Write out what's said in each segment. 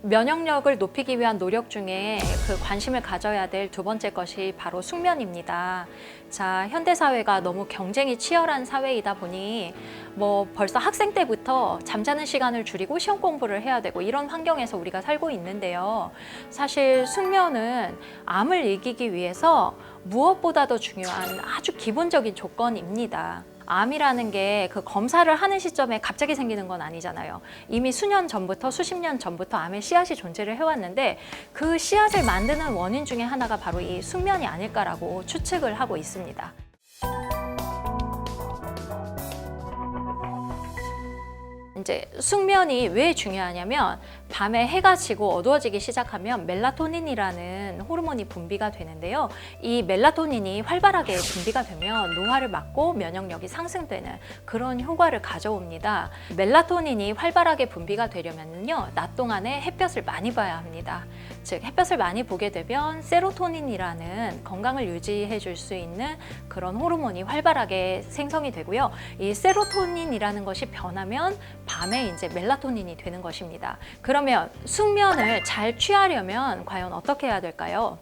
면역력을 높이기 위한 노력 중에 그 관심을 가져야 될 두 번째 것이 바로 숙면입니다. 자, 현대 사회가 너무 경쟁이 치열한 사회이다 보니 뭐 벌써 학생 때부터 잠자는 시간을 줄이고 시험 공부를 해야 되고 이런 환경에서 우리가 살고 있는데요. 사실 숙면은 암을 이기기 위해서 무엇보다도 중요한 아주 기본적인 조건입니다. 암이라는 게 그 검사를 하는 시점에 갑자기 생기는 건 아니잖아요. 이미 수년 전부터 수십 년 전부터 암의 씨앗이 존재를 해왔는데 그 씨앗을 만드는 원인 중에 하나가 바로 이 숙면이 아닐까라고 추측을 하고 있습니다. 이제 숙면이 왜 중요하냐면 밤에 해가 지고 어두워지기 시작하면 멜라토닌이라는 호르몬이 분비가 되는데요. 이 멜라토닌이 활발하게 분비가 되면 노화를 막고 면역력이 상승되는 그런 효과를 가져옵니다. 멜라토닌이 활발하게 분비가 되려면요, 낮 동안에 햇볕을 많이 봐야 합니다. 즉 햇볕을 많이 보게 되면 세로토닌이라는 건강을 유지해 줄 수 있는 그런 호르몬이 활발하게 생성이 되고요. 이 세로토닌이라는 것이 변하면 밤에 이제 멜라토닌이 되는 것입니다. 그러면 숙면을 잘 취하려면 과연 어떻게 해야 될까요?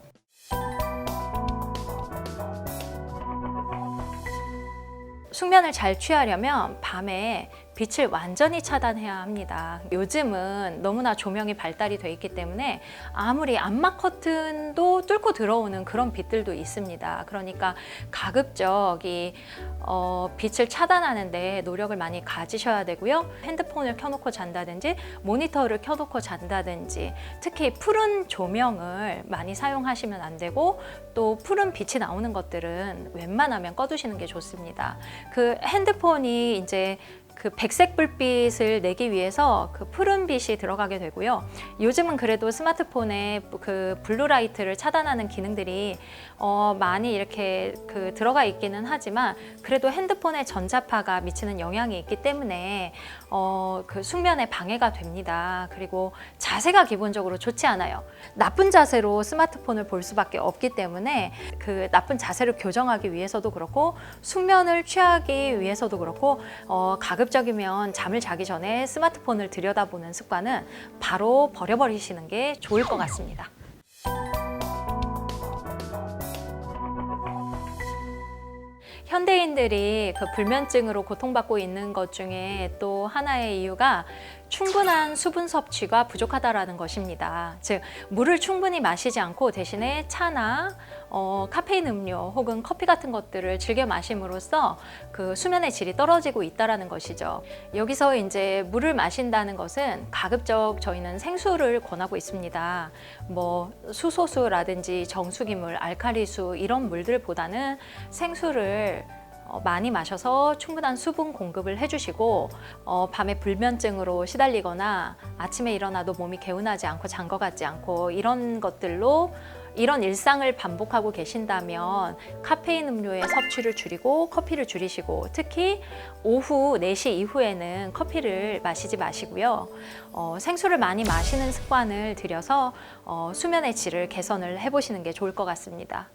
숙면을 잘 취하려면 밤에 빛을 완전히 차단해야 합니다. 요즘은 너무나 조명이 발달이 돼 있기 때문에 아무리 암막 커튼도 뚫고 들어오는 그런 빛들도 있습니다. 그러니까 가급적 이 빛을 차단하는데 노력을 많이 가지셔야 되고요. 핸드폰을 켜놓고 잔다든지 모니터를 켜놓고 잔다든지 특히 푸른 조명을 많이 사용하시면 안 되고 또 푸른 빛이 나오는 것들은 웬만하면 꺼두시는 게 좋습니다. 그 핸드폰이 이제 그 백색 불빛을 내기 위해서 그 푸른 빛이 들어가게 되고요. 요즘은 그래도 스마트폰에 그 블루라이트를 차단하는 기능들이 많이 이렇게 그 들어가 있기는 하지만 그래도 핸드폰의 전자파가 미치는 영향이 있기 때문에 그 숙면에 방해가 됩니다. 그리고 자세가 기본적으로 좋지 않아요. 나쁜 자세로 스마트폰을 볼 수밖에 없기 때문에 그 나쁜 자세를 교정하기 위해서도 그렇고 숙면을 취하기 위해서도 그렇고 가급적이면 잠을 자기 전에 스마트폰을 들여다보는 습관은 바로 버려버리시는 게 좋을 것 같습니다. 현대인들이 그 불면증으로 고통받고 있는 것 중에 또 하나의 이유가 충분한 수분 섭취가 부족하다라는 것입니다. 즉 물을 충분히 마시지 않고 대신에 차나 카페인 음료 혹은 커피 같은 것들을 즐겨 마심으로써 그 수면의 질이 떨어지고 있다라는 것이죠. 여기서 이제 물을 마신다는 것은 가급적 저희는 생수를 권하고 있습니다. 뭐 수소수라든지 정수기물, 알칼리수 이런 물들보다는 생수를 많이 마셔서 충분한 수분 공급을 해주시고 밤에 불면증으로 시달리거나 아침에 일어나도 몸이 개운하지 않고 잔 것 같지 않고 이런 것들로 이런 일상을 반복하고 계신다면 카페인 음료의 섭취를 줄이고 커피를 줄이시고 특히 오후 4시 이후에는 커피를 마시지 마시고요. 생수를 많이 마시는 습관을 들여서 수면의 질을 개선을 해보시는 게 좋을 것 같습니다.